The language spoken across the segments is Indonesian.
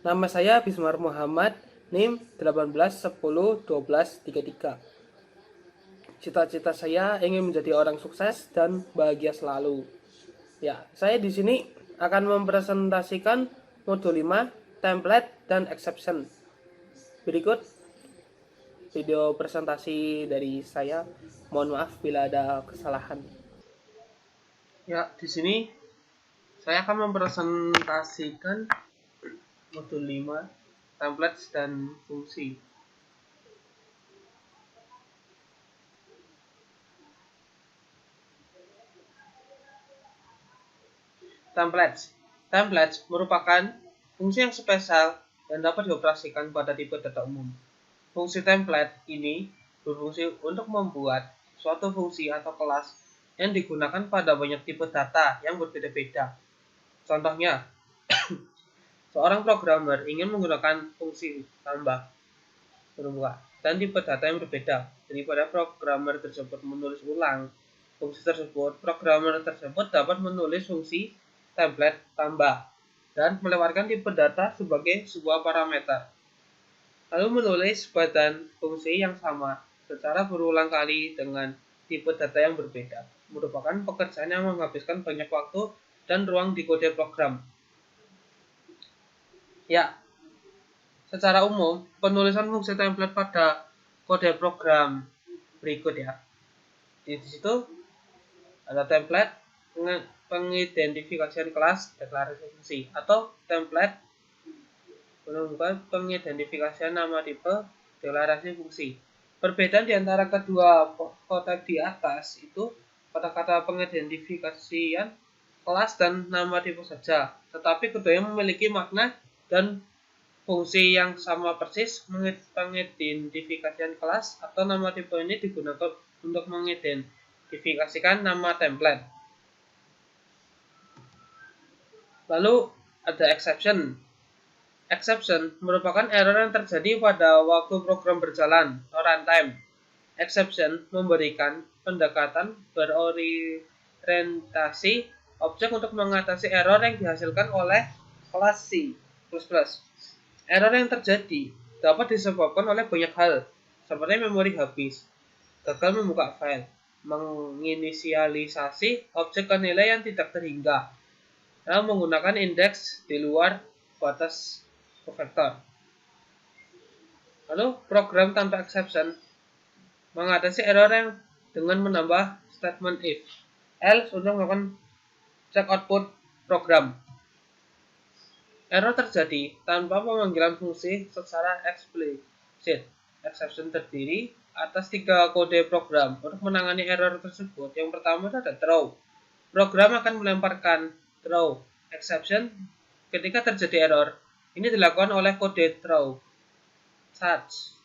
Nama saya Bismar Muhammad, NIM 18101233. Cita-cita saya ingin menjadi orang sukses dan bahagia selalu. Ya, saya di sini akan mempresentasikan modul 5, template dan exception. Berikut video presentasi dari saya. Mohon maaf bila ada kesalahan. Ya, di sini saya akan mempresentasikan modul 5, templates dan fungsi. Templates merupakan fungsi yang spesial dan dapat dioperasikan pada tipe data umum. Fungsi template ini berfungsi untuk membuat suatu fungsi atau kelas yang digunakan pada banyak tipe data yang berbeda-beda. Contohnya, seorang programmer ingin menggunakan fungsi tambah, berubah, dan tipe data yang berbeda. Daripada programmer tersebut menulis ulang fungsi tersebut, programmer tersebut dapat menulis fungsi template tambah dan melewatkan tipe data sebagai sebuah parameter, lalu menulis badan fungsi yang sama secara berulang kali dengan tipe data yang berbeda. Merupakan pekerjaan yang menghabiskan banyak waktu dan ruang di kode program. Ya, secara umum penulisan fungsi template pada kode program berikut ya. Di situ ada template pengidentifikasian kelas deklarasi fungsi, atau template menemukan pengidentifikasian nama tipe deklarasi fungsi. Perbedaan di antara kedua kode di atas itu kata-kata pengidentifikasian kelas dan nama tipe saja, tetapi keduanya memiliki makna dan fungsi yang sama persis. Pengidentifikasian kelas atau nama tipe ini digunakan untuk mengidentifikasikan nama template. Lalu ada exception. Exception merupakan error yang terjadi pada waktu program berjalan atau runtime. Exception memberikan pendekatan berorientasi objek untuk mengatasi error yang dihasilkan oleh kelas C++. Error yang terjadi dapat disebabkan oleh banyak hal, seperti memori habis, gagal membuka file, menginisialisasi objek ke nilai yang tidak terhingga, dan menggunakan indeks di luar batas vektor. Lalu program tanpa exception mengatasi error yang dengan menambah statement if, else untuk melakukan check output program. Error terjadi tanpa pemanggilan fungsi secara eksplisit. Exception terdiri atas 3 kode program. Untuk menangani error tersebut, yang pertama ada throw. Program akan melemparkan throw exception ketika terjadi error. Ini dilakukan oleh kode throw charge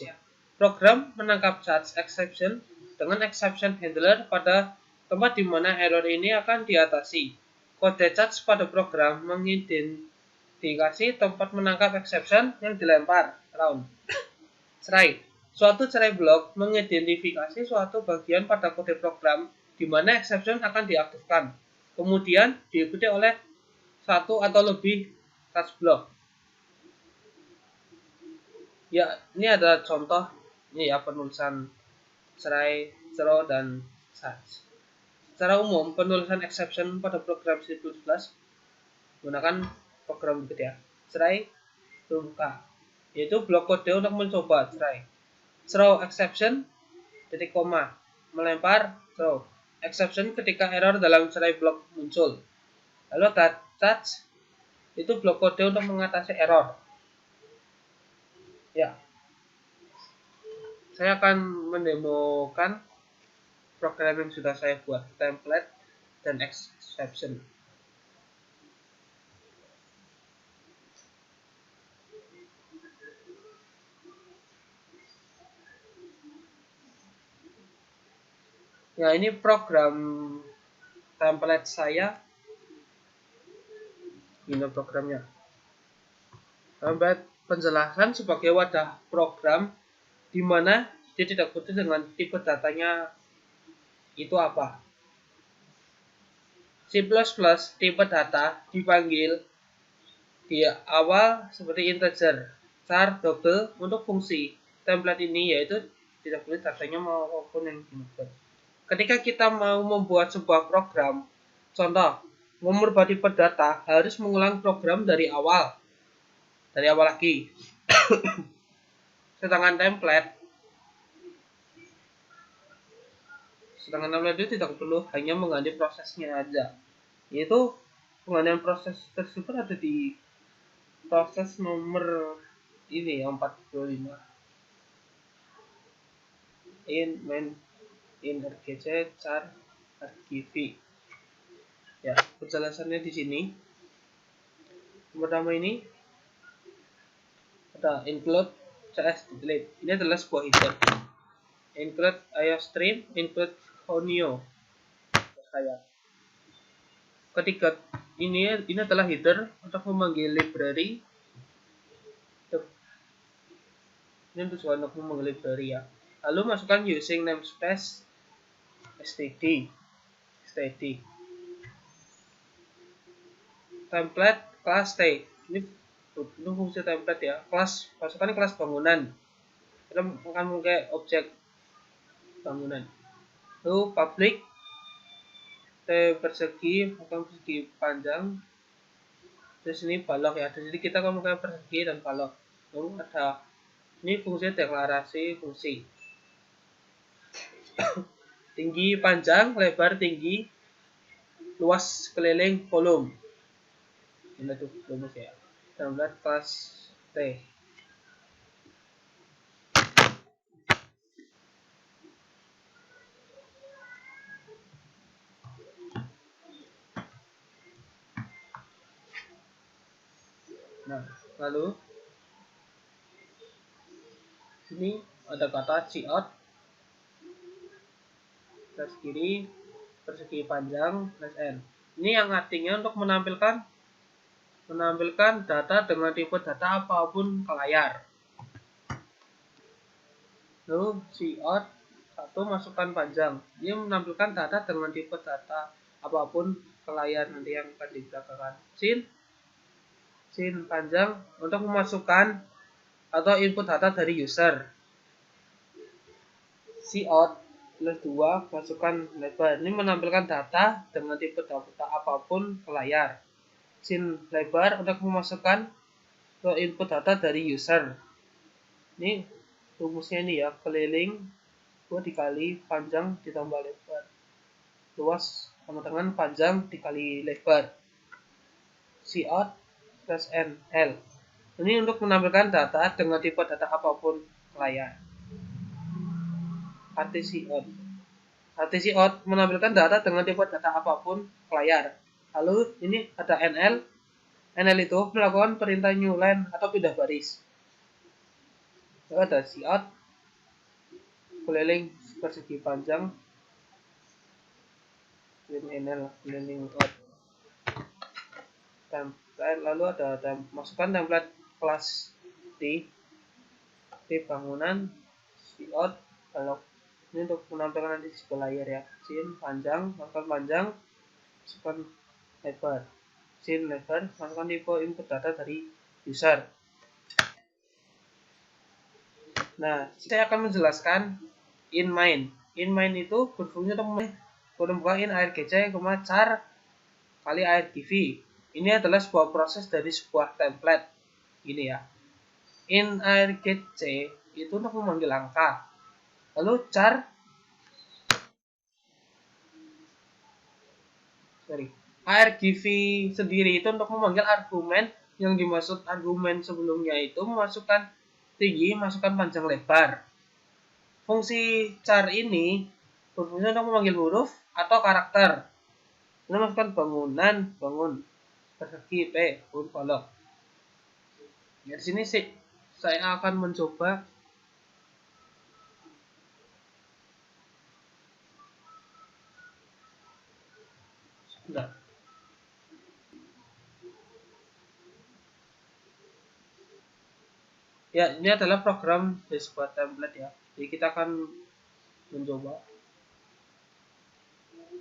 ya. Program menangkap charge exception dengan exception handler pada tempat di mana error ini akan diatasi. Kode charge pada program mengidentifikasi tempat menangkap exception yang dilempar. Round. Cerai. Suatu cerai blok mengidentifikasi suatu bagian pada kode program di mana exception akan diaktifkan. Kemudian diikuti oleh satu atau lebih catch block. Ya, ini adalah contoh ini ya penulisan cerai, throw, dan charge. Secara umum, penulisan exception pada program C++ menggunakan program berikut ya. Cerai, terbuka, yaitu blok kode untuk mencoba cerai. Throw exception, titik koma, melempar throw exception ketika error dalam cerai blok muncul. Lalu charge itu blok kode untuk mengatasi error. Ya, saya akan mendemokan program yang sudah saya buat, template dan exception. Ya, ini program template saya. Ini programnya. Template penjelasan sebagai wadah program di mana dia tidak butuh dengan tipe datanya itu apa. C++ tipe data dipanggil di awal seperti integer, char, double untuk fungsi template ini, yaitu tidak boleh datanya maupun yang dimaksud. Ketika kita mau membuat sebuah program, contoh merubah tipe data, harus mengulang program dari awal lagi. Sedangkan template itu tidak perlu, hanya mengganti prosesnya aja. Yaitu penggantian proses tersebut ada di proses nomor ini yang 45. Main rgc char rgv. Ya, penjelasannya di sini. Pertama ini ada include cs delete. Ini adalah sebuah header. Include iostream, include honio. Kayak ketika ini adalah header untuk memanggil library. Ini tujuan untuk memanggil library ya. Lalu masukkan using namespace std. Template kelas T. Ini fungsi template ya. Kelas, masukkan kelas bangunan. Kita akan memakai objek bangunan. Lalu public T persegi, akan persegi panjang. Terus ini balok ya. Jadi kita akan memakai persegi dan balok. Lalu ada ini fungsi deklarasi fungsi. Tinggi panjang, lebar tinggi, luas keliling volume. Ini tuh rumus ya. Template kelas T. Nah, lalu ini ada kata cout, garis kiri, persegi panjang, n. Ini yang artinya untuk menampilkan data dengan tipe data apapun ke layar. Lalu cout satu, masukkan panjang. Dia menampilkan data dengan tipe data apapun ke layar, nanti yang akan dibelakangkan. Sin panjang untuk memasukkan atau input data dari user. Cout plus 2, masukkan lebar. Ini menampilkan data dengan tipe data apapun ke layar. Sin lebar untuk memasukkan ke input data dari user. Ini rumusnya ini ya, keliling 2 dikali panjang ditambah lebar. Luas sama dengan panjang dikali lebar. Cout plus NL. Ini untuk menampilkan data dengan tipe data apapun ke layar. RTCOut menampilkan data dengan tipe data apapun ke layar. Lalu ini ada NL. NL itu melakukan perintah new line atau pindah baris. Lalu ada cout keliling persegi panjang. NL keliling out. Template, lalu ada masukkan template kelas T bangunan, cout balok. Ini untuk menampilkan nanti di sebelah layar ya. Sin panjang, masukkan panjang, masukkan lebar. Sin lebar, masukkan tipe input data dari user. Nah, saya akan menjelaskan in main. In main itu berfungsi untuk membuka in argc, char kali argv. Ini adalah sebuah proses dari sebuah template. Ini ya. In argc itu untuk memanggil angka. Lalu char argv sendiri itu untuk memanggil argumen, yang dimaksud argumen sebelumnya itu memasukkan tinggi, masukkan panjang lebar. Fungsi char ini berfungsi untuk memanggil huruf atau karakter. Ini masukkan bangunan, bangun, persegi P, balok. Ya, di sini sih saya akan mencoba sebentar. Ya, ini adalah program dari sebuah template ya. Jadi kita akan mencoba.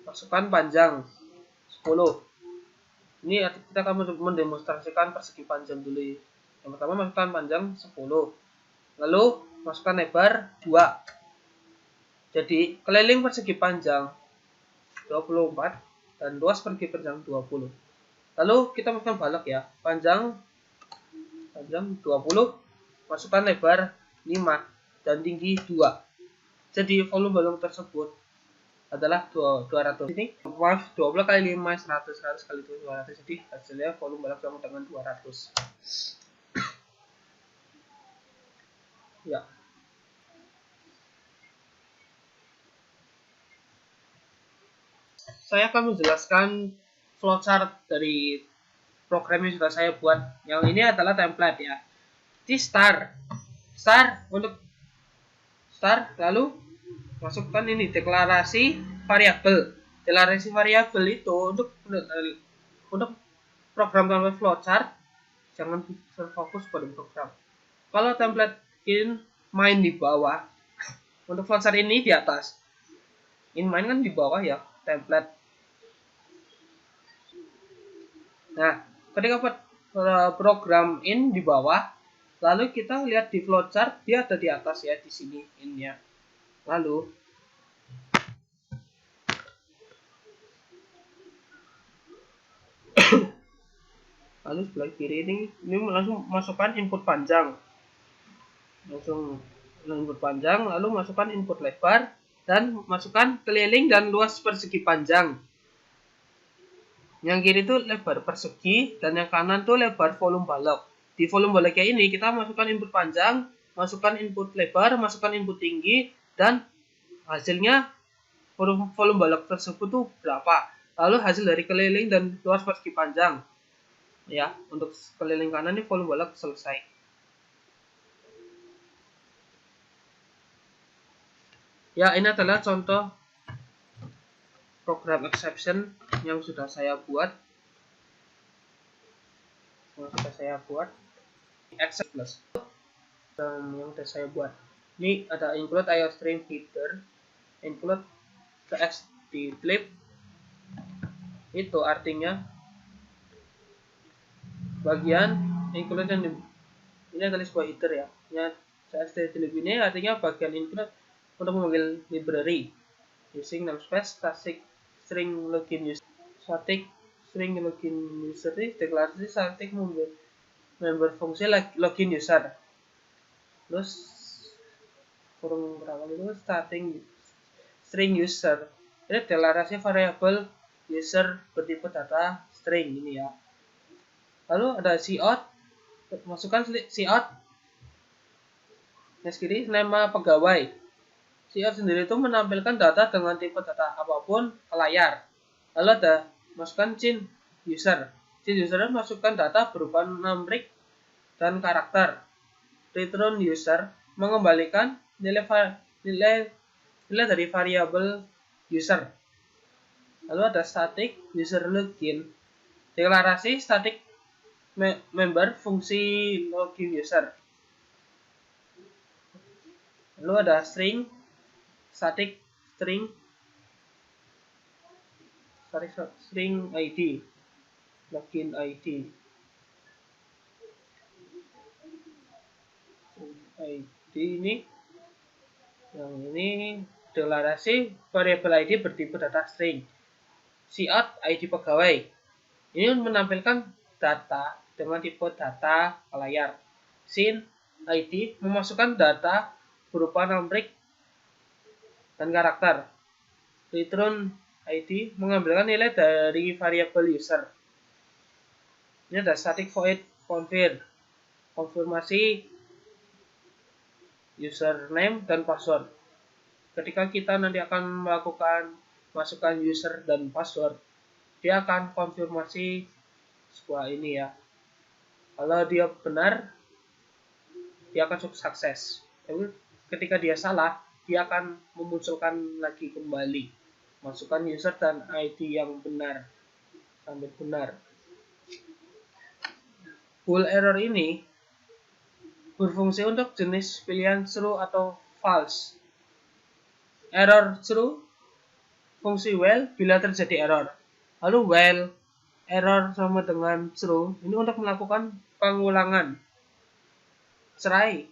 Masukkan panjang 10. Ini kita akan mendemonstrasikan persegi panjang dulu. Yang pertama masukkan panjang 10. Lalu masukkan lebar 2. Jadi keliling persegi panjang 24 dan luas persegi panjang 20. Lalu kita masukkan balok ya. Panjang 20, masukkan lebar 5 dan tinggi 2. Jadi volume balok tersebut adalah 200. Ini 20 kali 5 100, 100 kali 200, jadi hasilnya volume balok sama dengan 200. Ya. Saya akan menjelaskan flowchart dari program yang sudah saya buat. Yang ini adalah template ya. Di start untuk start, lalu masukkan ini deklarasi variabel. Deklarasi variabel itu untuk program template flowchart, jangan fokus pada program. Kalau template in main di bawah, untuk flowchart ini di atas. In main kan di bawah ya, template. Nah, ketika program in di bawah, lalu kita lihat di flowchart dia ada di atas ya, di sini in-nya. Lalu sebelah kiri ini langsung masukkan input panjang. Lalu masukkan input lebar dan masukkan keliling dan luas persegi panjang. Yang kiri itu lebar persegi dan yang kanan tuh lebar volume balok. Di volume baloknya ini kita masukkan input panjang, masukkan input lebar, masukkan input tinggi, dan hasilnya volume balok tersebut tuh berapa. Lalu hasil dari keliling dan luas persegi panjang. Ya, untuk keliling kanan ini volume balok selesai. Ya, ini adalah contoh program exception yang sudah saya buat. Exception plus yang sudah saya buat. Ini ada include IOStream header, include txt clip. Itu artinya bagian include yang ini adalah sebuah header ya. txt clip ini artinya bagian include untuk memanggil library using namespace static string login user. Static string login user ini deklarasi static member fungsi login user. Terus kurung berapa itu starting string user. Ini deklarasi variabel user bertipe data string ini ya. Lalu ada cout, masukkan cout. Yang kiri nama pegawai. Cout sendiri itu menampilkan data dengan tipe data apapun ke layar. Lalu ada masukkan chain user. Chain user masukkan data berupa numerik dan karakter. Return user mengembalikan nilai dari variabel user. Lalu ada static user login. Deklarasi static member fungsi login user. Lalu ada static string ID, login ID. ID ini, yang ini deklarasi variabel ID bertipe data string. Cout ID pegawai. Ini menampilkan data dengan tipe data ke layar. Sin ID memasukkan data berupa numerik dan karakter. Return ID mengambilkan nilai dari variabel user. Ini ada static void confirm, konfirmasi username dan password. Ketika kita nanti akan melakukan masukkan user dan password, dia akan konfirmasi sebuah ini ya. Kalau dia benar, dia akan sukses. Tapi ketika dia salah, dia akan memunculkan lagi kembali. Masukkan user dan ID yang benar sampai benar. Bool error ini berfungsi untuk jenis pilihan true atau false. Error true, fungsi while bila terjadi error. Lalu while error sama dengan true ini untuk melakukan pengulangan. Try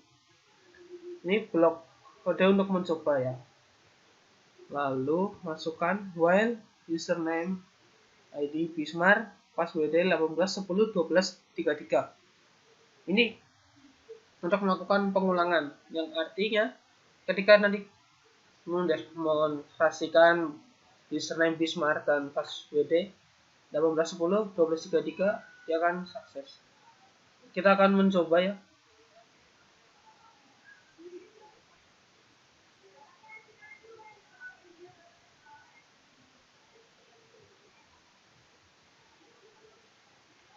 ini blok kode untuk mencoba ya. Lalu masukkan while username ID Bismar password 18 10 12 33. Ini untuk melakukan pengulangan yang artinya ketika nanti mendemonstrasikan username Bismar dan password 18 10 12 33 dia akan sukses. Kita akan mencoba ya.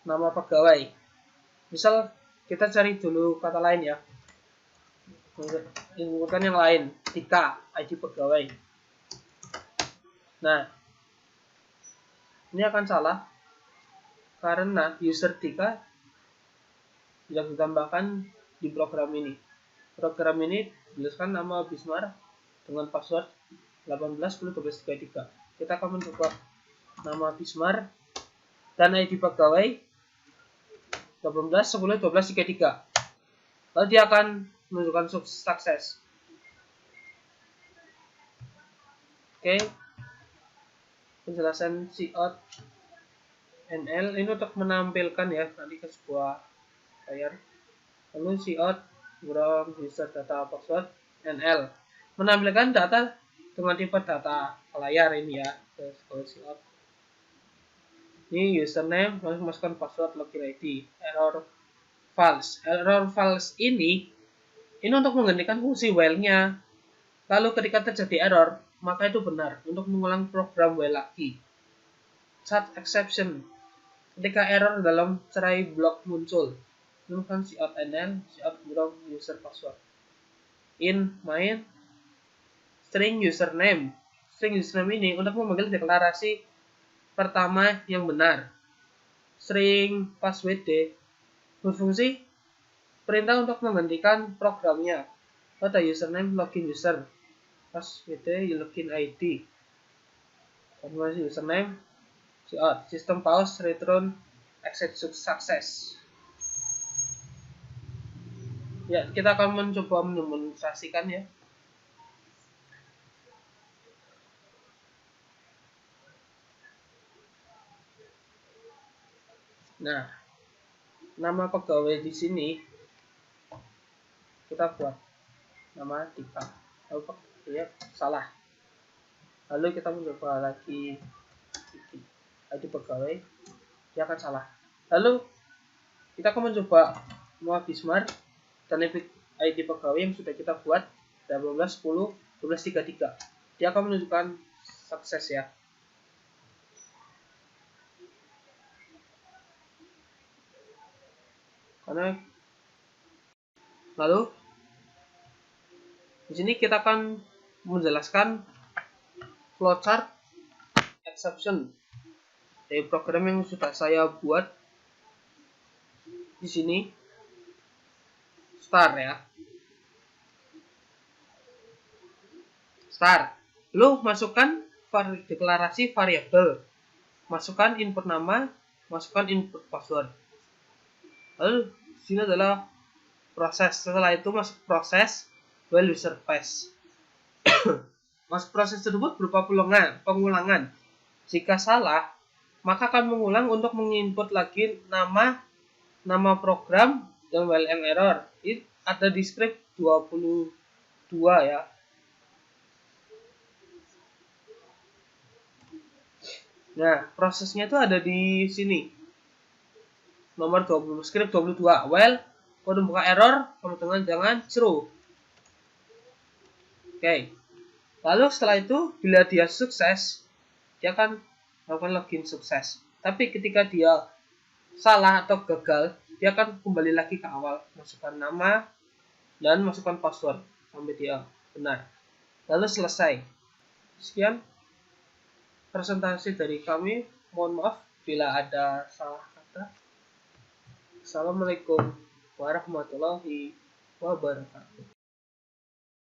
Nama pegawai. Misal kita cari dulu kata lain ya. Inputkan yang lain. Tika ID pegawai. Nah, ini akan salah karena user Tika tidak ditambahkan di program ini. Program ini tuliskan nama Bismar dengan password 18 10 12 33. Kita akan mencoba nama Bismar dan ID pegawai 18 10 12 33. Lalu dia akan menunjukkan sukses. Oke. Penjelasan cout NL ini untuk menampilkan ya nanti ke sebuah layar. Lalu cout from user data password NL menampilkan data dengan tipe data ke layar ini ya. Kalau cout ini username, masukkan password, login ID, error false. Error false ini untuk menggantikan fungsi while-nya. Lalu ketika terjadi error, maka itu benar untuk mengulang program while lagi. Set exception. Ketika error dalam try block muncul, gunakan cout NL, cout from user password. In main string username. String username ini untuk memanggil deklarasi pertama yang benar. String password berfungsi perintah untuk menggantikan programnya. Pada username login user, password login ID, konfirmasi username, cout system pause return exit success. Ya, kita akan mencoba mendemonstrasikan ya. Nah, nama pegawai di sini kita buat nama Tika. Lalu ya salah. Lalu kita mencoba lagi ID pegawai, dia akan salah. Lalu kita akan mencoba nama Bismar dan ID pegawai yang sudah kita buat 18 10 12 33. Dia akan menunjukkan sukses ya. Karena lalu di sini kita akan menjelaskan flowchart exception dari program yang sudah saya buat di sini. Start ya. Start. Lalu masukkan deklarasi variabel. Masukkan input nama, masukkan input password. Lalu di sini adalah proses. Setelah itu masuk proses while user pass. Masuk proses tersebut berupa pengulangan. Jika salah, maka akan mengulang untuk menginput lagi nama program dan while and error. Ini ada di script 22 ya. Nah, prosesnya itu ada di sini. Nomor 20, script 22. While kode buka error, kemudian jangan true. Oke. Lalu setelah itu, bila dia sukses, dia akan melakukan login sukses. Tapi ketika dia salah atau gagal, dia akan kembali lagi ke awal. Masukkan nama dan masukkan password sampai dia benar. Lalu selesai. Sekian presentasi dari kami. Mohon maaf bila ada salah kata. Assalamualaikum warahmatullahi wabarakatuh.